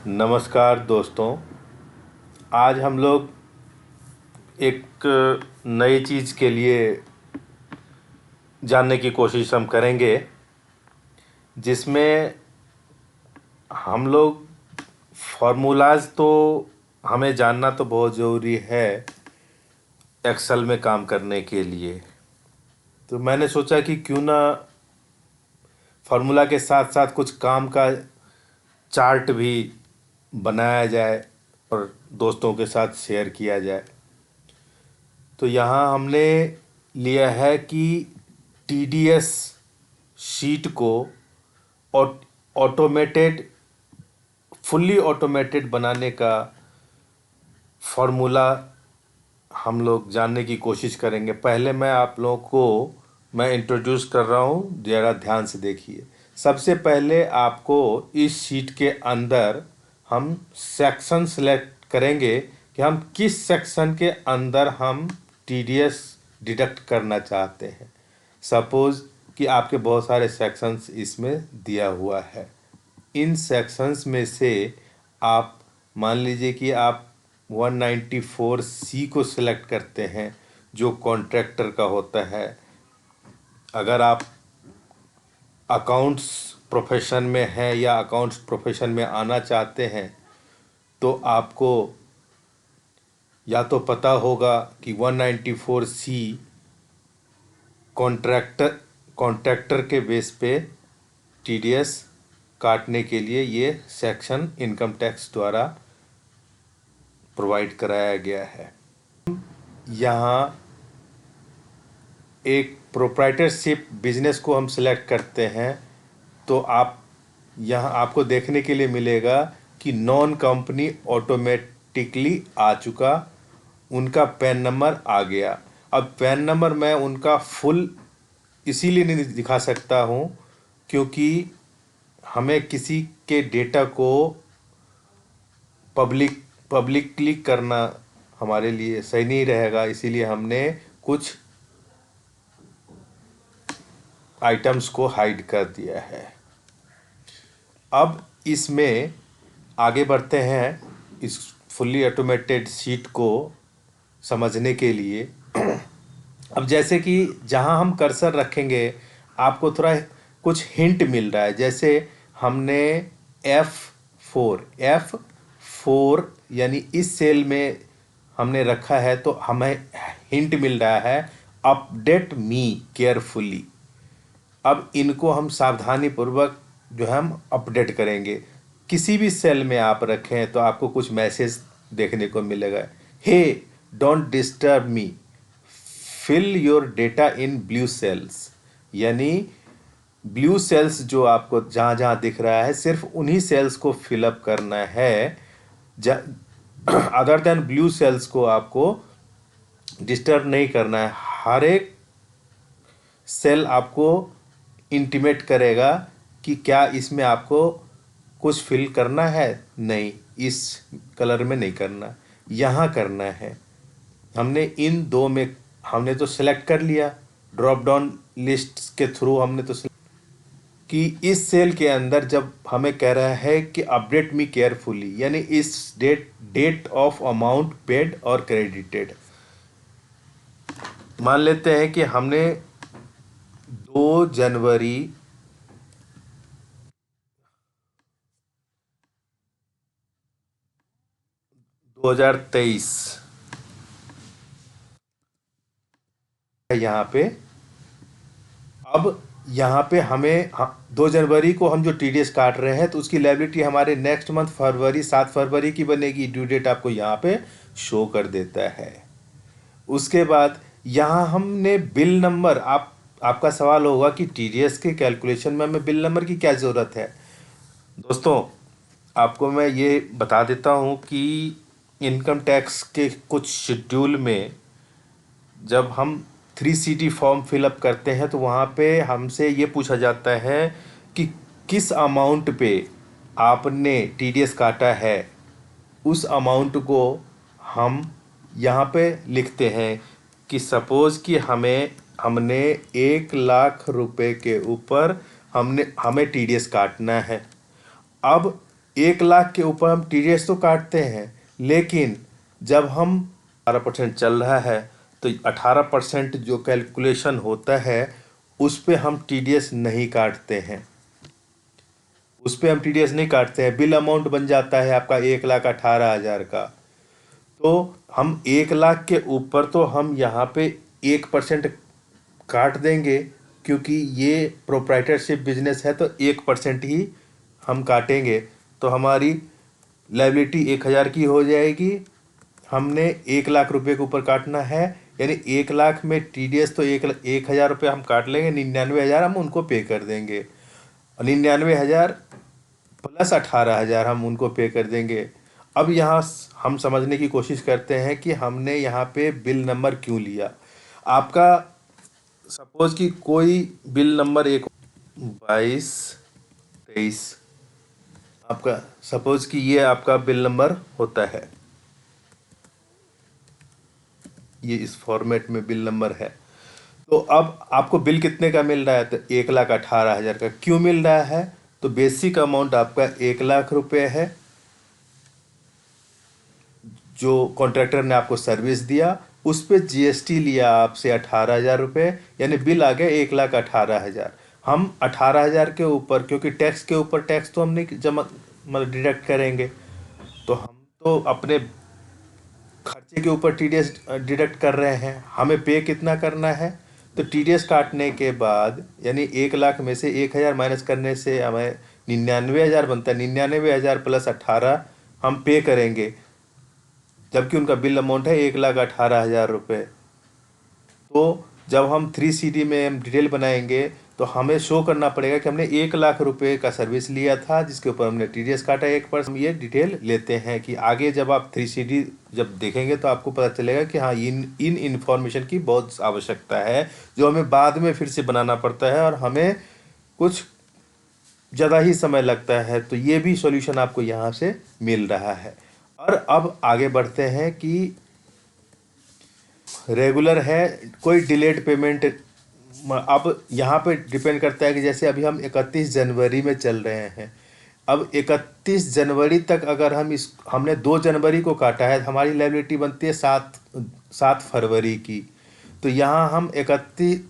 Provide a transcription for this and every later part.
नमस्कार दोस्तों। आज हम लोग एक नई चीज़ के लिए जानने की कोशिश हम करेंगे, जिसमें हम लोग फार्मूलाज तो हमें जानना तो बहुत ज़रूरी है एक्सेल में काम करने के लिए। तो मैंने सोचा कि क्यों ना फार्मूला के साथ साथ कुछ काम का चार्ट भी बनाया जाए और दोस्तों के साथ शेयर किया जाए। तो यहाँ हमने लिया है कि टीडीएस शीट को ऑटोमेटेड फुल्ली ऑटोमेटेड बनाने का फॉर्मूला हम लोग जानने की कोशिश करेंगे। पहले मैं आप लोगों को मैं इंट्रोड्यूस कर रहा हूँ, ज़रा ध्यान से देखिए। सबसे पहले आपको इस शीट के अंदर हम सेक्शन सेलेक्ट करेंगे कि हम किस सेक्शन के अंदर हम टीडीएस डिडक्ट करना चाहते हैं। सपोज़ कि आपके बहुत सारे सेक्शंस इसमें दिया हुआ है। इन सेक्शंस में से आप मान लीजिए कि आप 194C को सिलेक्ट करते हैं, जो कॉन्ट्रैक्टर का होता है। अगर आप अकाउंट्स प्रोफेशन में हैं या अकाउंट्स प्रोफेशन में आना चाहते हैं, तो आपको या तो पता होगा कि 194C कॉन्ट्रैक्टर के बेस पे टीडीएस काटने के लिए ये सेक्शन इनकम टैक्स द्वारा प्रोवाइड कराया गया है। यहाँ एक प्रोप्राइटरशिप बिजनेस को हम सिलेक्ट करते हैं, तो आप यहाँ आपको देखने के लिए मिलेगा कि नॉन कंपनी ऑटोमेटिकली आ चुका, उनका पैन नंबर आ गया। अब पैन नंबर मैं उनका फुल इसीलिए नहीं दिखा सकता हूँ क्योंकि हमें किसी के डेटा को पब्लिकली करना हमारे लिए सही नहीं रहेगा, इसीलिए हमने कुछ आइटम्स को हाइड कर दिया है। अब इसमें आगे बढ़ते हैं इस फुल्ली ऑटोमेटेड शीट को समझने के लिए। अब जैसे कि जहां हम कर्सर रखेंगे आपको थोड़ा कुछ हिंट मिल रहा है। जैसे हमने F4 यानी इस सेल में हमने रखा है, तो हमें हिंट मिल रहा है अपडेट मी केयरफुली। अब इनको हम सावधानी पूर्वक जो है हम अपडेट करेंगे। किसी भी सेल में आप रखें तो आपको कुछ मैसेज देखने को मिलेगा, hey don't disturb me, fill your data in blue cells. यानी ब्लू सेल्स जो आपको जहाँ जहाँ दिख रहा है सिर्फ उन्हीं सेल्स को फिलअप करना है। अदर देन ब्लू सेल्स को आपको डिस्टर्ब नहीं करना है। हर एक सेल आपको इंटीमेट करेगा कि क्या इसमें आपको कुछ फिल करना है, नहीं इस कलर में नहीं करना, यहाँ करना है। हमने इन दो में हमने तो सिलेक्ट कर लिया, ड्रॉप डाउन लिस्ट के थ्रू हमने तो कि इस सेल के अंदर जब हमें कह रहा है कि अपडेट मी केयरफुली, यानी इस डेट ऑफ अमाउंट पेड और क्रेडिटेड। मान लेते हैं कि हमने 2 जनवरी 2023 यहाँ पे। अब यहाँ पे हमें 2 जनवरी को हम जो टीडीएस काट रहे हैं, तो उसकी लायबिलिटी हमारे नेक्स्ट मंथ फरवरी 7 फरवरी की बनेगी। ड्यू डेट आपको यहाँ पे शो कर देता है। उसके बाद यहाँ हमने बिल नंबर, आपका सवाल होगा कि टीडीएस के कैलकुलेशन में हमें बिल नंबर की क्या ज़रूरत है। दोस्तों, आपको मैं ये बता देता हूँ कि इनकम टैक्स के कुछ शेड्यूल में जब हम 3CT फॉर्म फिलअप करते हैं, तो वहाँ पे हमसे ये पूछा जाता है कि किस अमाउंट पे आपने टीडीएस काटा है। उस अमाउंट को हम यहाँ पे लिखते हैं कि सपोज़ कि हमने 1 लाख रुपए के ऊपर हमें टीडीएस काटना है। अब 1 लाख के ऊपर हम टीडीएस तो काटते हैं, लेकिन जब हम 18% चल रहा है तो 18% जो कैलकुलेशन होता है उस पे हम टीडीएस नहीं काटते हैं, उस पे हम टीडीएस नहीं काटते हैं। बिल अमाउंट बन जाता है आपका 1,18,000 का। तो हम 1 लाख के ऊपर तो हम यहाँ पे 1% काट देंगे, क्योंकि ये प्रोप्राइटरशिप बिजनेस है तो 1% ही हम काटेंगे। तो हमारी लाइबिलिटी 1,000 की हो जाएगी। हमने 1 लाख रुपए के ऊपर काटना है, यानी 1 लाख में टीडीएस तो 1,000 रुपये हम काट लेंगे, 99,000 हम उनको पे कर देंगे, और 99,000 प्लस 18,000 हम उनको पे कर देंगे। अब यहाँ हम समझने की कोशिश करते हैं कि हमने यहाँ पे बिल नंबर क्यों लिया। आपका सपोज कि कोई बिल नंबर 2223, आपका सपोज कि ये आपका बिल नंबर होता है, ये इस फॉर्मेट में बिल नंबर है। तो अब आपको बिल कितने का मिल रहा है, तो 1,18,000 का क्यों मिल रहा है, तो बेसिक अमाउंट आपका 1 लाख रुपए है जो कॉन्ट्रैक्टर ने आपको सर्विस दिया, उस पे जीएसटी लिया आपसे 18,000 रुपये, यानी बिल आ गया 1,18,000। हम 18,000 के ऊपर, क्योंकि टैक्स के ऊपर टैक्स तो हम नहीं जमा मतलब डिडक्ट करेंगे, तो हम तो अपने खर्चे के ऊपर टीडीएस डिडक्ट कर रहे हैं। हमें पे कितना करना है, तो टीडीएस काटने के बाद यानी 1 लाख में से 1,000 माइनस करने से हमें 99,000 बनता है। 99,000 प्लस 18 हम पे करेंगे, जबकि उनका बिल अमाउंट है 1,18,000 रुपये। तो जब हम 3CD में हम डिटेल बनाएंगे तो हमें शो करना पड़ेगा कि हमने 1 लाख रुपए का सर्विस लिया था, जिसके ऊपर हमने टीडीएस काटा 1%। हम ये डिटेल लेते हैं कि आगे जब आप 3CD जब देखेंगे तो आपको पता चलेगा कि हाँ इन इन्फॉर्मेशन की बहुत आवश्यकता है, जो हमें बाद में फिर से बनाना पड़ता है और हमें कुछ ज़्यादा ही समय लगता है। तो ये भी सॉल्यूशन आपको यहाँ से मिल रहा है। और अब आगे बढ़ते हैं कि रेगुलर है, कोई डिलेड पेमेंट। अब यहाँ पे डिपेंड करता है कि जैसे अभी हम 31 जनवरी में चल रहे हैं। अब 31 जनवरी तक अगर हमने 2 जनवरी को काटा है, हमारी लायबिलिटी बनती है 7 फरवरी की। तो यहाँ हम 31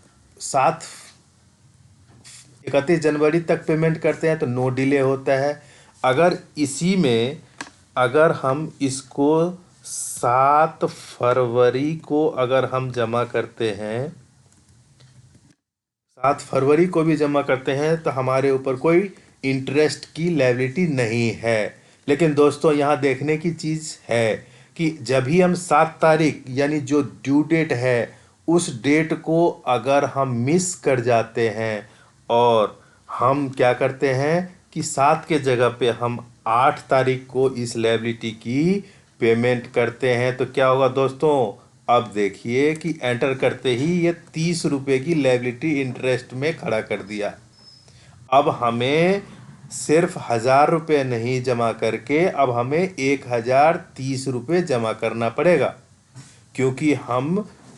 जनवरी तक पेमेंट करते हैं तो नो डिले होता है। अगर इसी में अगर हम इसको 7 फरवरी को अगर हम जमा करते हैं, 7 फरवरी को भी जमा करते हैं, तो हमारे ऊपर कोई इंटरेस्ट की लायबिलिटी नहीं है। लेकिन दोस्तों यहाँ देखने की चीज़ है कि जब भी हम 7 तारीख यानी जो ड्यू डेट है उस डेट को अगर हम मिस कर जाते हैं और हम क्या करते हैं कि 7 के जगह पे हम 8 तारीख को इस लायबिलिटी की पेमेंट करते हैं, तो क्या होगा दोस्तों। अब देखिए कि एंटर करते ही ये 30 रुपये की लायबिलिटी इंटरेस्ट में खड़ा कर दिया। अब हमें सिर्फ 1,000 रुपये नहीं जमा करके अब हमें 1,030 रुपये जमा करना पड़ेगा, क्योंकि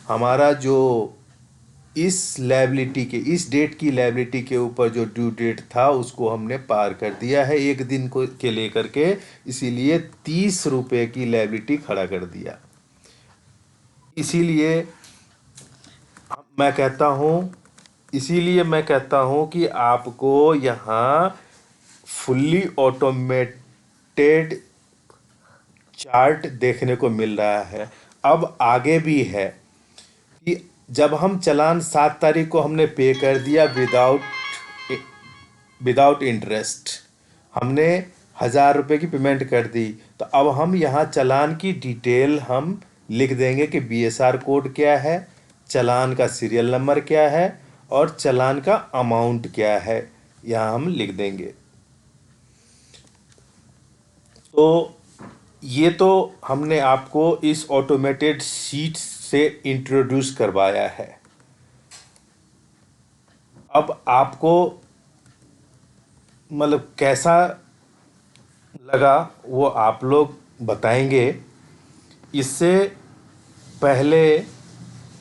हमारा जो इस डेट की लायबिलिटी के ऊपर जो ड्यू डेट था उसको हमने पार कर दिया है एक दिन को के लेकर के, इसीलिए 30 रुपये की लायबिलिटी खड़ा कर दिया। इसीलिए मैं कहता हूँ कि आपको यहाँ फुल्ली ऑटोमेटेड चार्ट देखने को मिल रहा है। अब आगे भी है कि जब हम चालान 7 तारीख को हमने पे कर दिया विदाउट इंटरेस्ट, हमने 1,000 रुपये की पेमेंट कर दी, तो अब हम यहाँ चालान की डिटेल हम लिख देंगे कि बीएसआर कोड क्या है, चालान का सीरियल नंबर क्या है और चालान का अमाउंट क्या है, यहाँ हम लिख देंगे। तो ये तो हमने आपको इस ऑटोमेटेड शीट से इंट्रोड्यूस करवाया है। अब आपको मतलब कैसा लगा वो आप लोग बताएंगे। इससे पहले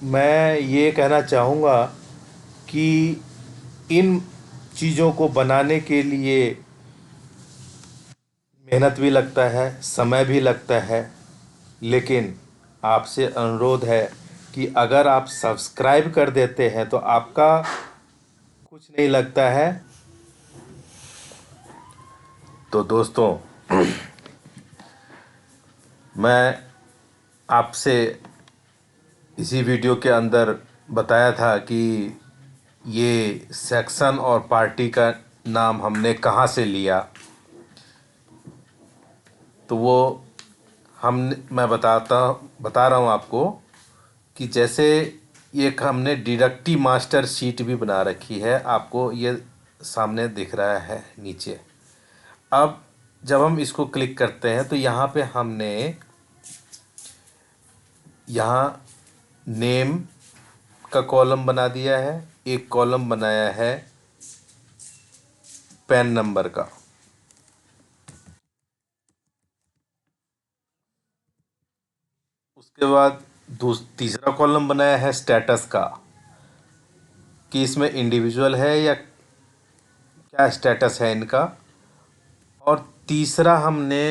मैं ये कहना चाहूँगा कि इन चीज़ों को बनाने के लिए मेहनत भी लगता है, समय भी लगता है, लेकिन आपसे अनुरोध है कि अगर आप सब्सक्राइब कर देते हैं तो आपका कुछ नहीं लगता है। तो दोस्तों, मैं आपसे इसी वीडियो के अंदर बताया था कि ये सेक्शन और पार्टी का नाम हमने कहाँ से लिया। तो वो मैं बता रहा हूँ आपको कि जैसे एक हमने डिडक्टिव मास्टर शीट भी बना रखी है, आपको ये सामने दिख रहा है नीचे। अब जब हम इसको क्लिक करते हैं तो यहाँ पे हमने यहाँ नेम का कॉलम बना दिया है, एक कॉलम बनाया है पैन नंबर का। उसके बाद तीसरा कॉलम बनाया है स्टेटस का, कि इसमें इंडिविजुअल है या क्या स्टेटस है इनका। और तीसरा हमने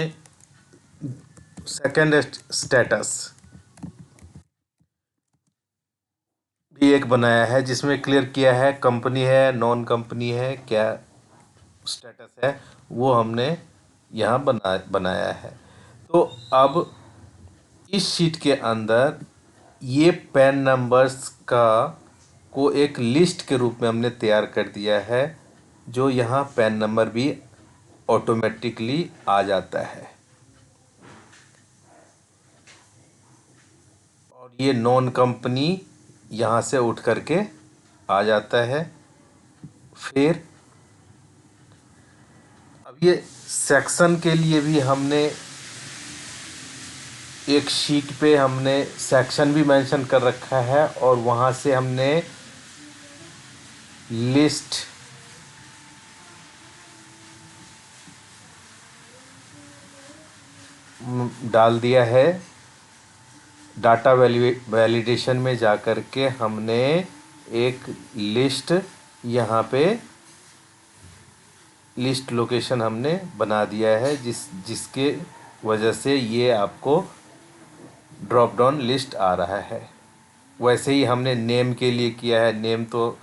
सेकंड स्टेटस भी एक बनाया है, जिसमें क्लियर किया है कंपनी है नॉन कंपनी है क्या स्टेटस है, वो हमने यहाँ बनाया है। तो अब इस शीट के अंदर ये पैन नंबर्स का को एक लिस्ट के रूप में हमने तैयार कर दिया है, जो यहाँ पैन नंबर भी ऑटोमेटिकली आ जाता है। और ये नॉन कंपनी यहाँ से उठ करके आ जाता है। फिर अब ये सेक्शन के लिए भी हमने एक शीट पे हमने सेक्शन भी मेंशन कर रखा है, और वहाँ से हमने लिस्ट डाल दिया है। डाटा वैलिडेशन में जा कर के हमने एक लिस्ट यहाँ पे लिस्ट लोकेशन हमने बना दिया है, जिसके वजह से ये आपको ड्रॉप डाउन लिस्ट आ रहा है। वैसे ही हमने नेम के लिए किया है, नेम तो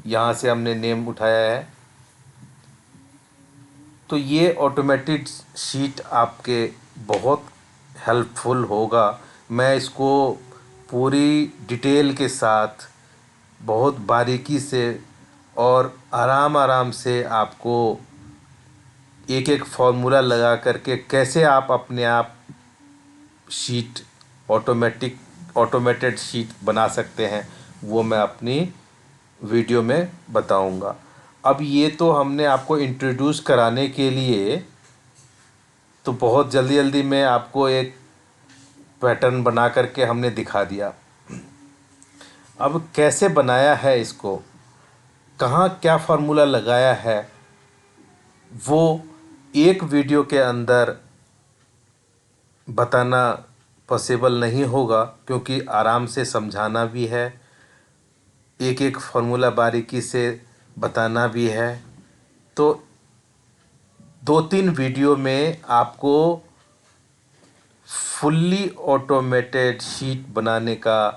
यहाँ से हमने नेम उठाया है। तो ये ऑटोमेटेड शीट आपके बहुत हेल्पफुल होगा। मैं इसको पूरी डिटेल के साथ बहुत बारीकी से और आराम आराम से आपको एक एक फार्मूला लगा करके कैसे आप अपने आप शीट ऑटोमेटेड शीट बना सकते हैं, वो मैं अपनी वीडियो में बताऊंगा। अब ये तो हमने आपको इंट्रोड्यूस कराने के लिए तो बहुत जल्दी जल्दी में आपको एक पैटर्न बना करके हमने दिखा दिया। अब कैसे बनाया है इसको, कहाँ क्या फार्मूला लगाया है, वो एक वीडियो के अंदर बताना पॉसिबल नहीं होगा, क्योंकि आराम से समझाना भी है, एक एक फार्मूला बारीकी से बताना भी है। तो 2-3 वीडियो में आपको फुल्ली ऑटोमेटेड शीट बनाने का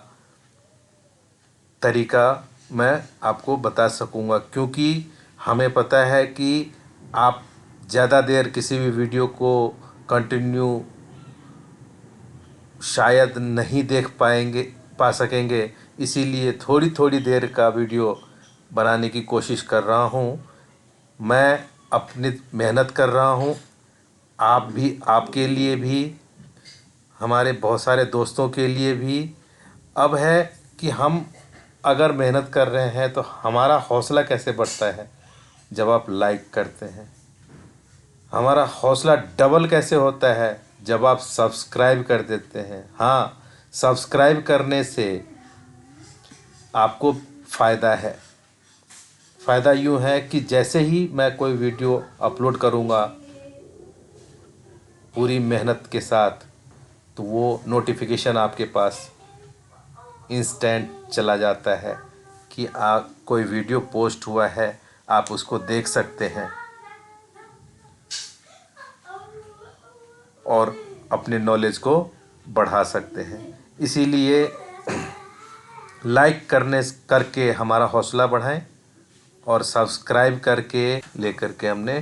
तरीका मैं आपको बता सकूंगा, क्योंकि हमें पता है कि आप ज़्यादा देर किसी भी वीडियो को कंटिन्यू शायद नहीं पा सकेंगे। इसीलिए थोड़ी थोड़ी देर का वीडियो बनाने की कोशिश कर रहा हूँ। मैं अपनी मेहनत कर रहा हूँ, आप भी, आपके लिए भी, हमारे बहुत सारे दोस्तों के लिए भी। अब है कि हम अगर मेहनत कर रहे हैं तो हमारा हौसला कैसे बढ़ता है जब आप लाइक करते हैं। हमारा हौसला डबल कैसे होता है जब आप सब्सक्राइब कर देते हैं। हाँ, सब्सक्राइब करने से आपको फ़ायदा है। फ़ायदा यूँ है कि जैसे ही मैं कोई वीडियो अपलोड करूँगा पूरी मेहनत के साथ, तो वो नोटिफिकेशन आपके पास इंस्टेंट चला जाता है कि कोई वीडियो पोस्ट हुआ है, आप उसको देख सकते हैं। और अपने नॉलेज को बढ़ा सकते हैं। इसीलिए लाइक करके हमारा हौसला बढ़ाएं और सब्सक्राइब करके लेकर के हमने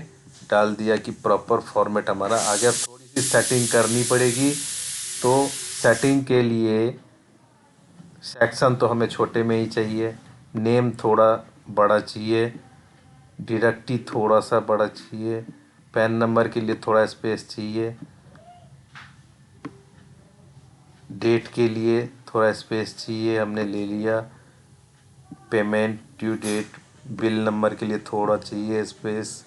डाल दिया कि प्रॉपर फॉर्मेट हमारा आ गया। थोड़ी सी सेटिंग करनी पड़ेगी, तो सेटिंग के लिए सेक्शन तो हमें छोटे में ही चाहिए, नेम थोड़ा बड़ा चाहिए, डायरेक्टरी थोड़ा सा बड़ा चाहिए, पैन नंबर के लिए थोड़ा स्पेस चाहिए, डेट के लिए थोड़ा स्पेस चाहिए, हमने ले लिया। Payment due date, bill number के लिए थोड़ा चाहिए स्पेस।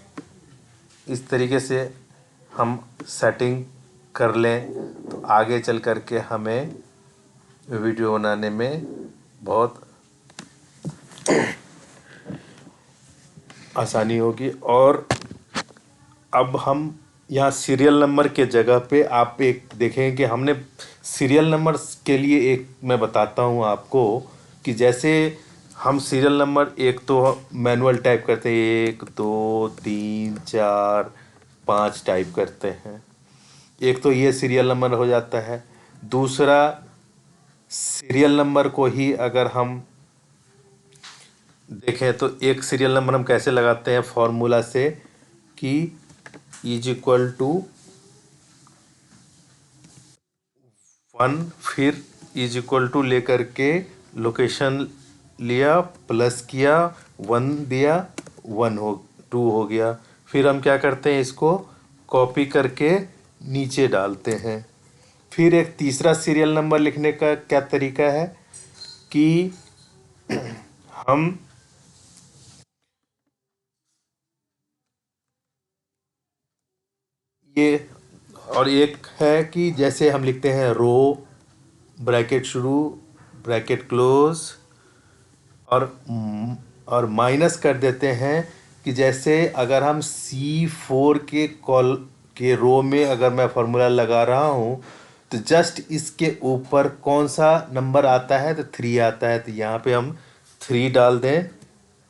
इस तरीके से हम सेटिंग कर लें तो आगे चल कर के हमें वीडियो बनाने में बहुत आसानी होगी। और अब हम यहाँ सीरियल नंबर के जगह पे आप एक देखें कि हमने सीरियल नंबर के लिए एक मैं बताता हूँ आपको कि जैसे हम सीरियल नंबर एक तो मैनुअल टाइप करते हैं, 1 2 3 4 5 टाइप करते हैं। एक तो ये सीरियल नंबर हो जाता है। दूसरा सीरियल नंबर को ही अगर हम देखें तो एक सीरियल नंबर हम कैसे लगाते हैं फॉर्मूला से कि इज इक्वल टू 1, फिर इज इक्वल टू लेकर के लोकेशन लिया, प्लस किया, 1 दिया, 2 हो गया। फिर हम क्या करते हैं, इसको कॉपी करके नीचे डालते हैं। फिर एक तीसरा सीरियल नंबर लिखने का क्या तरीका है कि हम ये, और एक है कि जैसे हम लिखते हैं रो, ब्रैकेट शुरू, ब्रैकेट क्लोज, और माइनस कर देते हैं कि जैसे अगर हम C4 के रो में अगर मैं फार्मूला लगा रहा हूँ तो जस्ट इसके ऊपर कौन सा नंबर आता है, तो 3 आता है, तो यहाँ पे हम 3 डाल दें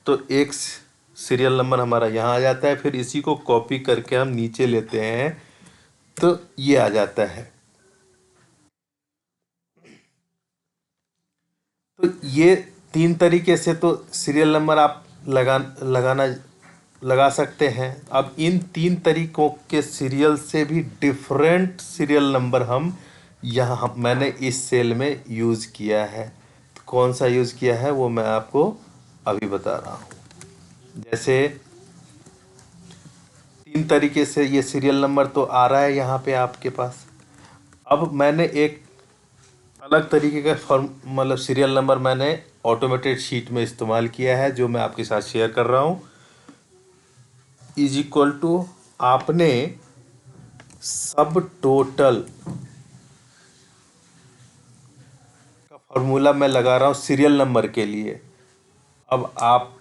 तो एक सीरियल नंबर हमारा यहाँ आ जाता है। फिर इसी को कॉपी करके हम नीचे लेते हैं तो ये आ जाता है। तो ये 3 तरीके से तो सीरियल नंबर आप लगा सकते हैं। अब इन 3 तरीकों के सीरियल से भी डिफरेंट सीरियल नंबर हम यहाँ मैंने इस सेल में यूज़ किया है। तो कौन सा यूज़ किया है वो मैं आपको अभी बता रहा हूँ। जैसे 3 तरीके से ये सीरियल नंबर तो आ रहा है यहाँ पे आपके पास। अब मैंने एक अलग तरीके का फॉर्म मतलब सीरियल नंबर मैंने ऑटोमेटेड शीट में इस्तेमाल किया है जो मैं आपके साथ शेयर कर रहा हूँ। इज इक्वल टू आपने सब टोटल का फॉर्मूला मैं लगा रहा हूँ सीरियल नंबर के लिए। अब आप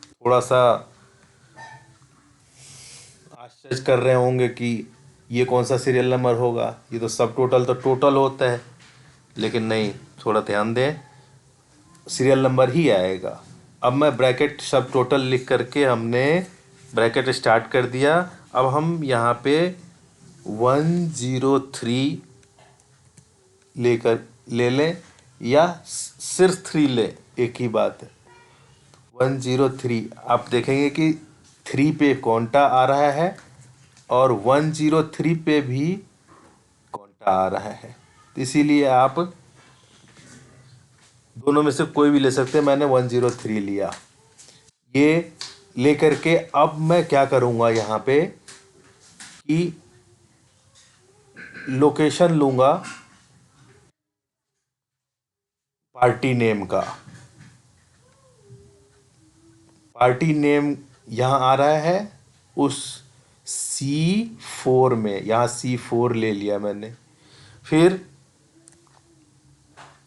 थोड़ा सा आश्चर्य कर रहे होंगे कि ये कौन सा सीरियल नंबर होगा, ये तो सब टोटल तो टोटल होता है। लेकिन नहीं, थोड़ा ध्यान दें, सीरियल नंबर ही आएगा। अब मैं ब्रैकेट सब टोटल लिख करके हमने ब्रैकेट स्टार्ट कर दिया। अब हम यहाँ पे 103 ले लें या सिर्फ 3 लें, एक ही बात है। 103 आप देखेंगे कि 3 पे कौंटा आ रहा है और 103 पे भी कौंटा आ रहा है। तो इसीलिए आप दोनों में से कोई भी ले सकते हैं। मैंने 103 लिया। ये लेकर के अब मैं क्या करूँगा यहाँ पे कि लोकेशन लूँगा पार्टी नेम का। पार्टी नेम यहाँ आ रहा है उस C4 में, यहाँ C4 ले लिया मैंने। फिर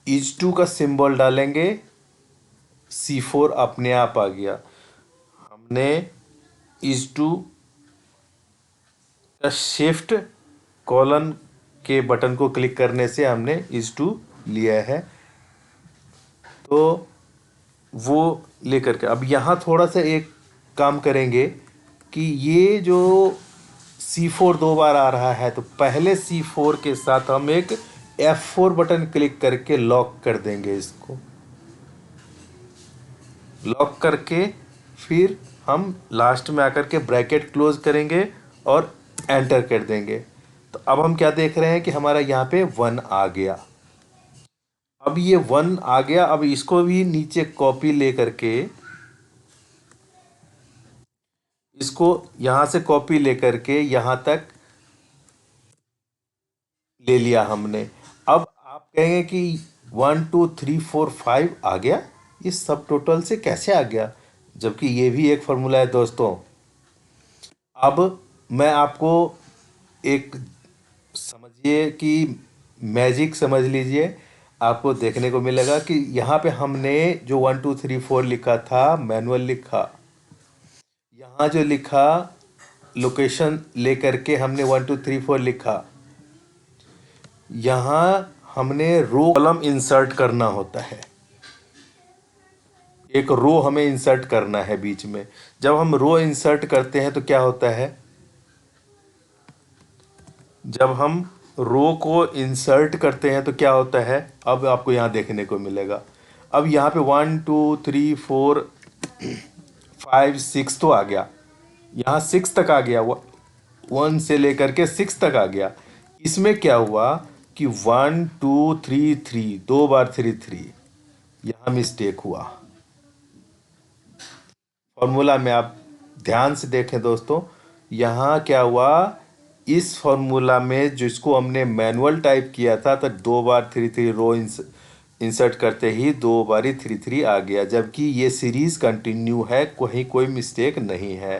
इज2 का सिंबल डालेंगे, C4 अपने आप आ गया। हमने इज2 का शिफ्ट कॉलन के बटन को क्लिक करने से हमने इज2 लिया है। तो वो लेकर के अब यहाँ थोड़ा सा एक काम करेंगे कि ये जो C4 दो बार आ रहा है, तो पहले C4 के साथ हम एक F4 बटन क्लिक करके लॉक कर देंगे। इसको लॉक करके फिर हम लास्ट में आकर के ब्रैकेट क्लोज करेंगे और एंटर कर देंगे। तो अब हम क्या देख रहे हैं कि हमारा यहाँ पे 1 आ गया। अब ये 1 आ गया, अब इसको भी नीचे कॉपी ले करके, इसको यहाँ से कॉपी लेकर के यहाँ तक ले लिया हमने। अब आप कहेंगे कि 1 2 3 4 5 आ गया, इस सब टोटल से कैसे आ गया, जबकि ये भी एक फॉर्मूला है दोस्तों। अब मैं आपको एक, समझिए कि मैजिक समझ लीजिए, आपको देखने को मिलेगा कि यहाँ पे हमने जो 1 2 3 4 लिखा था मैनुअल लिखा, यहाँ जो लिखा लोकेशन लेकर के हमने 1 2 3 4 लिखा, यहाँ हमने रो कॉलम इंसर्ट करना होता है। एक रो हमें इंसर्ट करना है बीच में। जब हम रो इंसर्ट करते हैं तो क्या होता है, जब हम रो को इंसर्ट करते हैं तो क्या होता है, अब आपको यहाँ देखने को मिलेगा। अब यहाँ पे 1 2 3 4 5 6 तो आ गया, यहाँ 6 तक आ गया, 1 से लेकर के 6 तक आ गया। इसमें क्या हुआ कि 1 2 3 3 दो बार 3 3, यहाँ मिस्टेक हुआ। फॉर्मूला में आप ध्यान से देखें दोस्तों, यहाँ क्या हुआ, इस फॉर्मूला में जिसको हमने मैनुअल टाइप किया था तो दो बार 3 3 रो इंसर्ट करते ही दो बारी 3 3 आ गया, जबकि ये सीरीज कंटिन्यू है, कहीं कोई मिस्टेक नहीं है।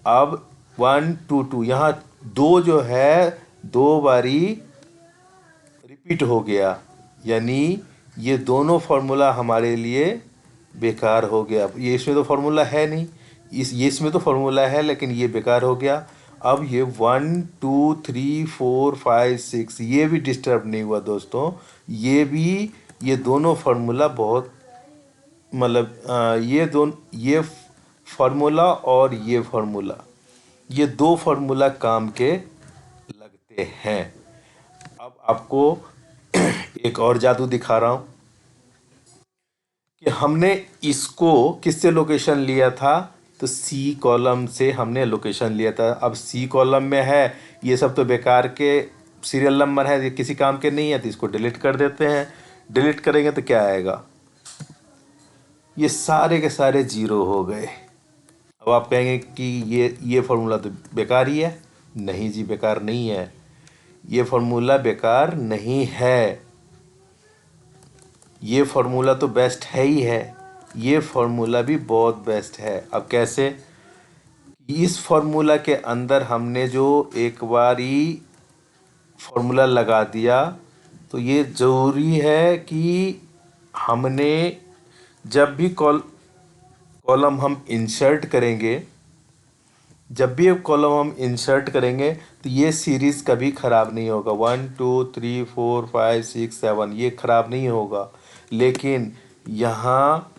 अब 1 2 2 यहाँ दो जो है दो बारी रिपीट हो गया, यानी ये दोनों फार्मूला हमारे लिए बेकार हो गया। ये इसमें तो फार्मूला है नहीं, ये इसमें तो फार्मूला है लेकिन ये बेकार हो गया। अब ये 1 2 3 4 5 6 ये भी डिस्टर्ब नहीं हुआ दोस्तों, ये भी, ये दोनों फार्मूला बहुत, मतलब ये फार्मूला और ये फार्मूला, ये दो फार्मूला काम के लगते हैं। अब आपको एक और जादू दिखा रहा हूं कि हमने इसको किससे लोकेशन लिया था, तो सी कॉलम से हमने लोकेशन लिया था। अब सी कॉलम में है, ये सब तो बेकार के सीरियल नंबर है, ये किसी काम के नहीं है, तो इसको डिलीट कर देते हैं। डिलीट करेंगे तो क्या आएगा, ये सारे के सारे जीरो हो गए। अब आप कहेंगे कि ये फार्मूला तो बेकार ही है। नहीं जी, बेकार नहीं है, ये फार्मूला बेकार नहीं है, ये फार्मूला तो बेस्ट है ही है, ये फार्मूला भी बहुत बेस्ट है। अब कैसे, इस फार्मूला के अंदर हमने जो एक बारी फार्मूला लगा दिया, तो ये ज़रूरी है कि हमने जब भी कॉलम हम इंसर्ट करेंगे, जब भी एक कॉलम हम इंसर्ट करेंगे तो ये सीरीज़ कभी ख़राब नहीं होगा। 1 2 3 4 5 6 7 ये ख़राब नहीं होगा, लेकिन यहाँ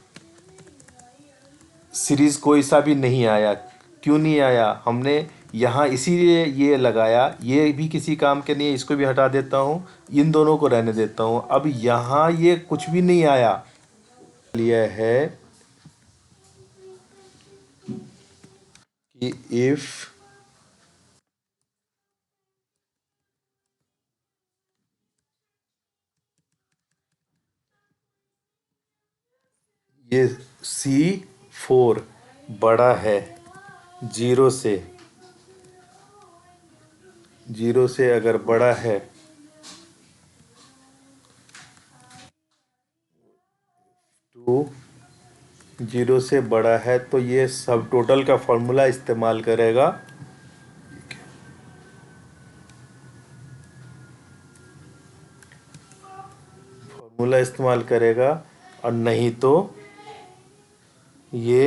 सीरीज़ कोई सा भी नहीं आया। क्यों नहीं आया, हमने यहाँ इसीलिए ये लगाया, ये भी किसी काम के नहीं है, इसको भी हटा देता हूँ, इन दोनों को रहने देता हूँ। अब यहाँ ये कुछ भी नहीं आया, लिया है कि इफ़ ये C4 बड़ा है जीरो से, जीरो से अगर बड़ा है, टू जीरो से बड़ा है, तो ये सब टोटल का फॉर्मूला इस्तेमाल करेगा। फॉर्मूला इस्तेमाल करेगा, और नहीं तो ये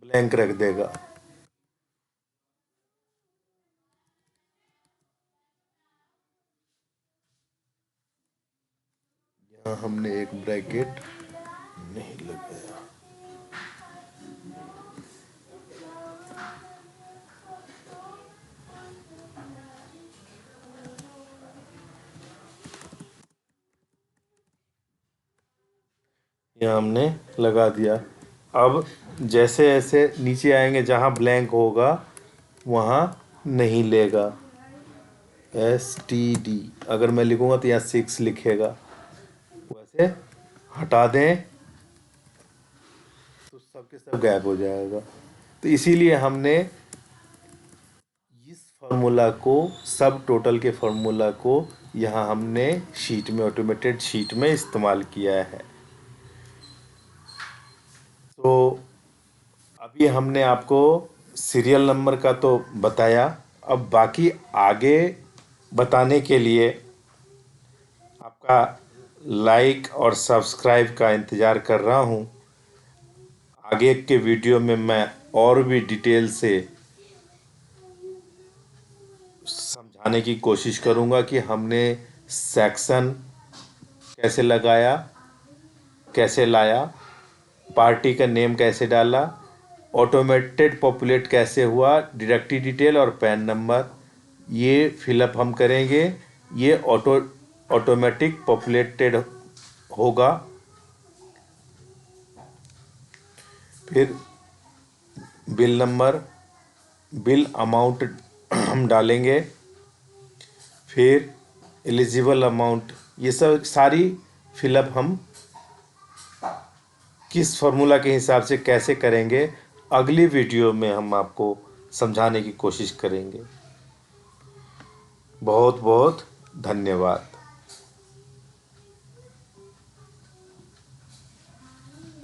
ब्लैंक रख देगा। यहाँ हमने एक ब्रैकेट नहीं लगाया, ये हमने लगा दिया। अब जैसे जैसे नीचे आएंगे जहाँ ब्लैंक होगा वहाँ नहीं लेगा। STD अगर मैं लिखूँगा तो यहाँ 6 लिखेगा। वैसे हटा दें तो सब के सब गायब हो जाएगा। तो इसीलिए हमने इस फार्मूला को, सब टोटल के फार्मूला को यहाँ हमने शीट में, ऑटोमेटेड शीट में इस्तेमाल किया है। तो अभी हमने आपको सीरियल नंबर का तो बताया। अब बाकी आगे बताने के लिए आपका लाइक और सब्सक्राइब का इंतज़ार कर रहा हूँ। आगे के वीडियो में मैं और भी डिटेल से समझाने की कोशिश करूँगा कि हमने सेक्शन कैसे लगाया, कैसे लाया, पार्टी का नेम कैसे डाला, ऑटोमेटेड पॉपुलेट कैसे हुआ, डिडक्टिव डिटेल और पैन नंबर ये फिलअप हम करेंगे। ये ऑटोमेटिक पॉपुलेटेड होगा। फिर बिल नंबर, बिल अमाउंट हम डालेंगे। फिर एलिजिबल अमाउंट, ये सब सारी फिलअप हम किस फार्मूला के हिसाब से कैसे करेंगे अगली वीडियो में हम आपको समझाने की कोशिश करेंगे। बहुत बहुत धन्यवाद।